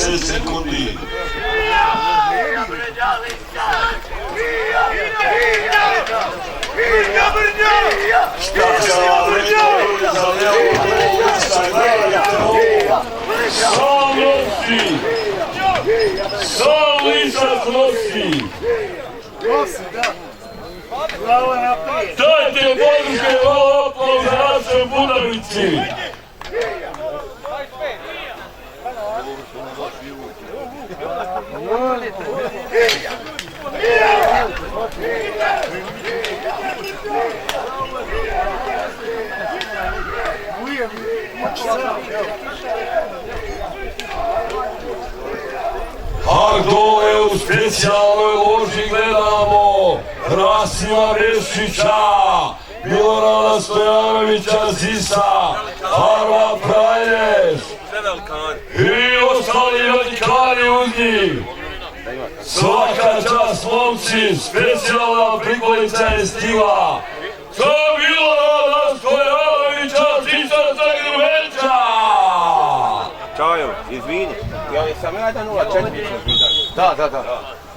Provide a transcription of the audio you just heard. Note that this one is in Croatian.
10 sekundi. Štačava vrečkovi za lijevo ulica, gledajte ovo. Sam nosi. Sam lisac nosi. Dajte podruke malo aplauz za naše Budavici. A dole u specijalnoj loži gledamo Rasima Rešića, Milorada Stojanovića Zisa, Harva Pralješ i ostali velikani uz njih. Svaka čast momci, specijalna prikolica je stigla. Za Milorada Stojanovića Zisa Zagrbeća! Čajo, izvini, ja sam 1.04. Da.